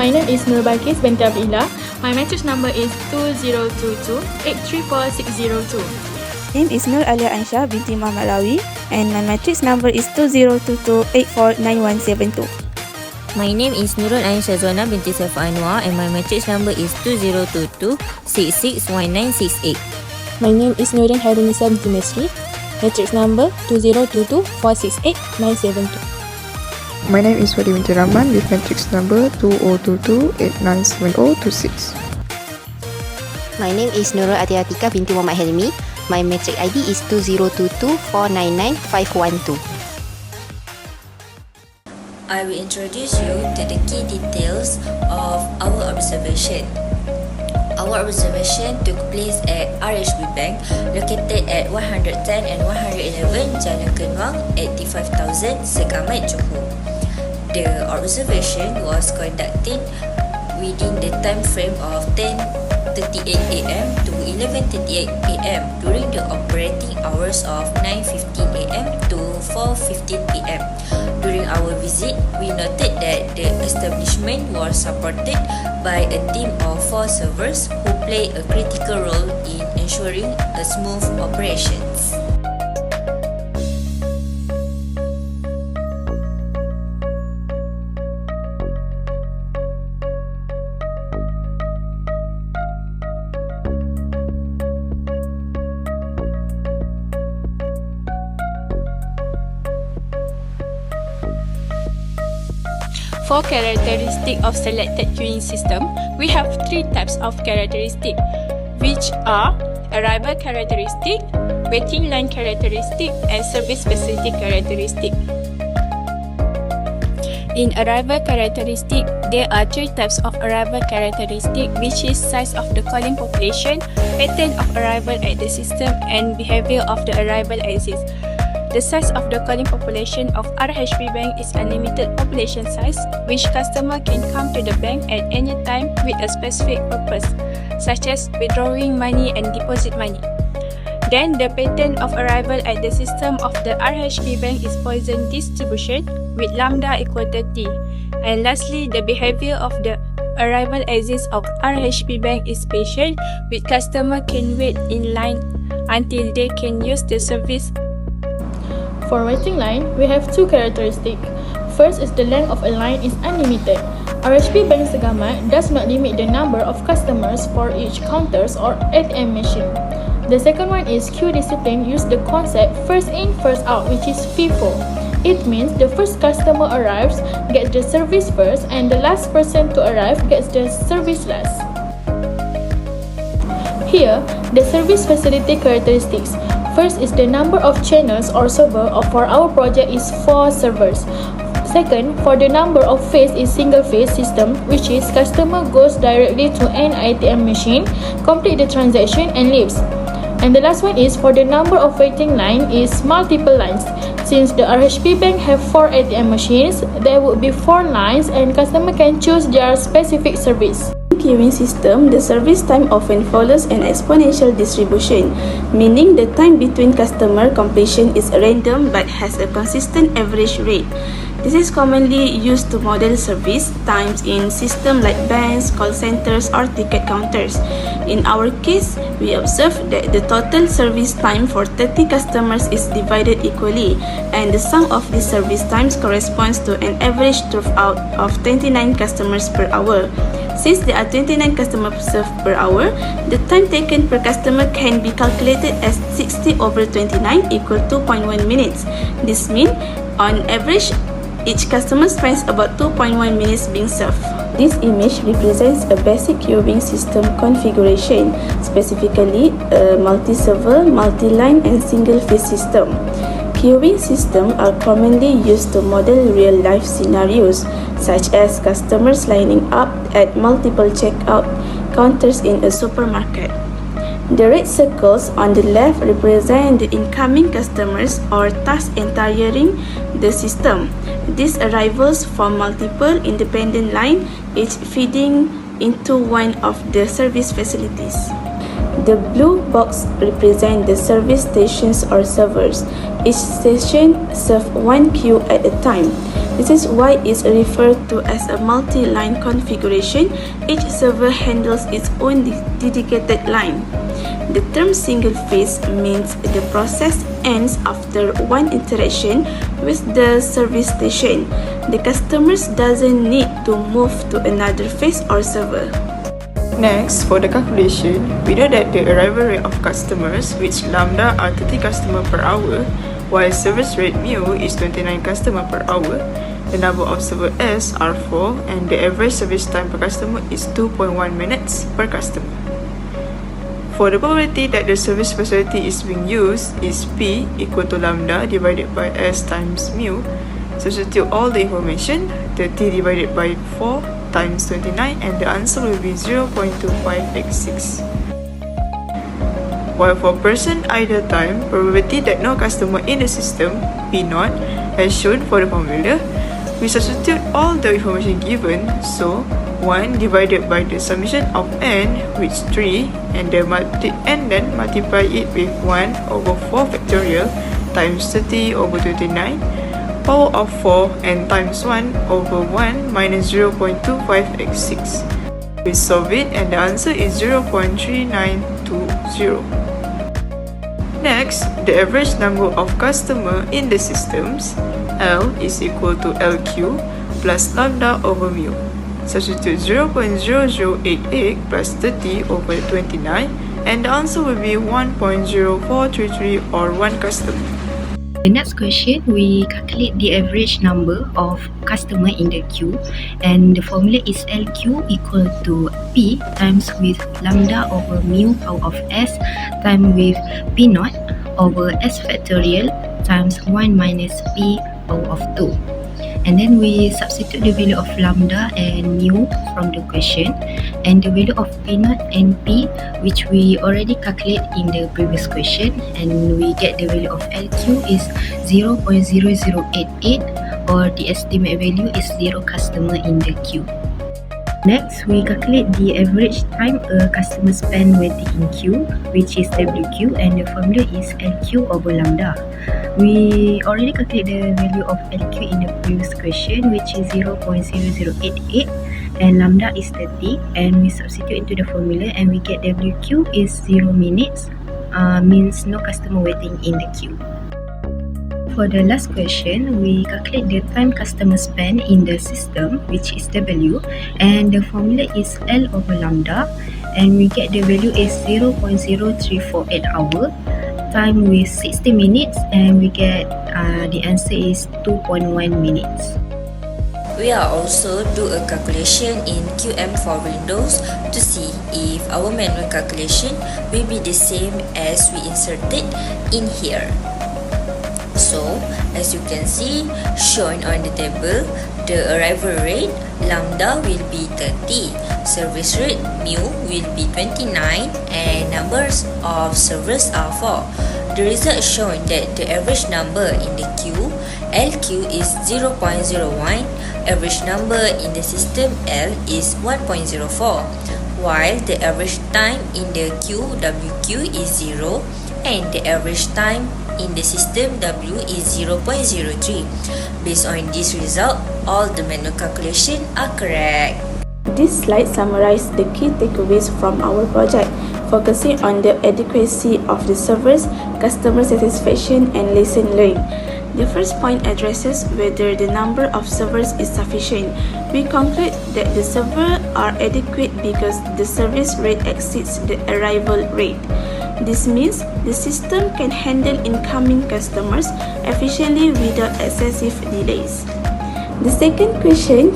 My name is BALQIS binti ABDUL. My matrix number is 2022-834602. Name is ALYA AISYAH binti Muhammad RAWE, and my matrix number is 2022-849172. My name is NURUL SYAZWANA binti ANUAR, and my matrix number is 2022-661968. My name is NURIN KHAIRUNNISA binti MESRI. Matrix number 2022-468972. My name is binti RAMAN with matrix number 2022-897026. My name is NURUL ATHIA binti Muhammad HELMEY. My matrix ID is 2022-499512. I will introduce you to the key details of our observation. Our observation took place at RHB Bank, located at 110 and 111 Jalan Kenuang, 85,000 Segamat, Johor. The observation was conducted within the time frame of 10:38 AM to 11:38 AM during the operating hours of 9:15 AM to 4:15 PM. During our visit, we noted that the establishment was supported by a team of 4 servers who play a critical role in ensuring a smooth operations. For characteristics of selected queuing system, we have 3 types of characteristics, which are arrival characteristic, waiting line characteristic, and service facility characteristic. In arrival characteristic, there are 3 types of arrival characteristic, which is size of the calling population, pattern of arrival at the system, and behavior of the arrival axis. The size of the calling population of RHB Bank is unlimited population size, which customer can come to the bank at any time with a specific purpose, such as withdrawing money and deposit money. Then, the pattern of arrival at the system of the RHB Bank is Poisson distribution with lambda equal to T. And lastly, the behavior of the arrival axis of RHB Bank is patient, with customer can wait in line until they can use the service. For waiting line, we have 2 characteristics. First is the length of a line is unlimited. RHB Bank Segamat does not limit the number of customers for each counters or ATM machine. The second one is queue discipline use the concept first in, first out, which is FIFO. It means the first customer arrives gets the service first, and the last person to arrive gets the service last. Here, the service facility characteristics. First is the number of channels or server for our project is 4 servers. Second, for the number of phase is single phase system, which is customer goes directly to an ATM machine, complete the transaction and leaves. And the last one is for the number of waiting line is multiple lines. Since the RHB Bank have 4 ATM machines, there would be 4 lines and customer can choose their specific service. Queuing system, the service time often follows an exponential distribution, meaning the time between customer completion is random but has a consistent average rate. This is commonly used to model service times in systems like banks, call centers, or ticket counters. In our case, we observe that the total service time for 30 customers is divided equally, and the sum of these service times corresponds to an average throughput of 29 customers per hour. Since there are 29 customers served per hour, the time taken per customer can be calculated as 60 over 29 equal 2.1 minutes. This means, on average, each customer spends about 2.1 minutes being served. This image represents a basic queuing system configuration, specifically a multi-server, multi-line, and single-phase system. Queuing systems are commonly used to model real-life scenarios, such as customers lining up at multiple checkout counters in a supermarket. The red circles on the left represent the incoming customers or tasks entering the system. These arrivals from multiple independent lines, each feeding into one of the service facilities. The blue box represents the service stations or servers. Each station serves one queue at a time. This is why it's referred to as a multi-line configuration. Each server handles its own dedicated line. The term single phase means the process ends after one interaction with the service station. The customer doesn't need to move to another phase or server. Next, for the calculation, we know that the arrival rate of customers, which lambda are 30 customers per hour, while service rate mu is 29 customers per hour. The number of server S are 4 and the average service time per customer is 2.1 minutes per customer. For the probability that the service facility is being used is P equal to lambda divided by S times mu. Substitute all the information, 30 divided by 4 times 29, and the answer will be 0.2586. While for person idle time, probability that no customer in the system, P0, as shown for the formula, we substitute all the information given, so 1 divided by the summation of n, which 3, and then multiply it with 1 over 4 factorial times 30 over 29, power of 4, and times 1 over 1 minus 0.2586. We solve it and the answer is 0.3920. Next, the average number of customers in the systems, L is equal to LQ plus lambda over mu. Substitute 0.0088 plus 30 over 29 and the answer will be 1.0433 or 1 customer. The next question, we calculate the average number of customer in the queue, and the formula is LQ equal to P times with lambda over mu power of S times with P0 over S factorial times 1 minus P power of 2. And then we substitute the value of lambda and mu from the question, and the value of P0 and P, which we already calculate in the previous question, and we get the value of LQ is 0.0088, or the estimate value is 0 customer in the queue. Next, we calculate the average time a customer spend waiting in queue, which is WQ, and the formula is LQ over lambda. We already calculate the value of LQ in the previous question, which is 0.0088, and lambda is 30, and we substitute into the formula and we get WQ is 0 minutes, means no customer waiting in the queue. For the last question, we calculate the time customer spend in the system, which is W, and the formula is L over lambda, and we get the value is 0.0348 hour, time with 60 minutes, and we get the answer is 2.1 minutes. We are also do a calculation in QM for Windows to see if our manual calculation will be the same as we inserted in here. So, as you can see, shown on the table, the arrival rate lambda will be 30, service rate mu will be 29, and numbers of servers are 4. The result shown that the average number in the queue, LQ, is 0.01, average number in the system L is 1.04, while the average time in the queue, WQ, is 0, and the average time in the system W is 0.03. Based on this result, all the manual calculations are correct. This slide summarizes the key takeaways from our project, focusing on the adequacy of the servers, customer satisfaction, and lesson learned. The first point addresses whether the number of servers is sufficient. We conclude that the servers are adequate because the service rate exceeds the arrival rate. This means the system can handle incoming customers efficiently without excessive delays. The second question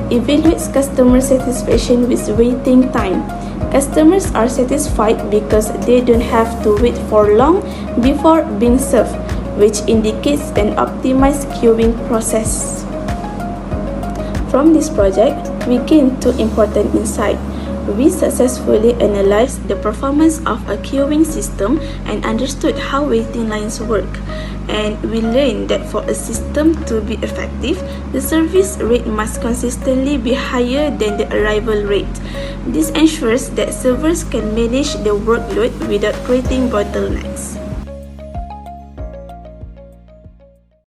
evaluates customer satisfaction with waiting time. Customers are satisfied because they don't have to wait for long before being served, which indicates an optimized queuing process. From this project, we gained two important insights. We successfully analyzed the performance of a queuing system and understood how waiting lines work. And we learned that for a system to be effective, the service rate must consistently be higher than the arrival rate. This ensures that servers can manage the workload without creating bottlenecks.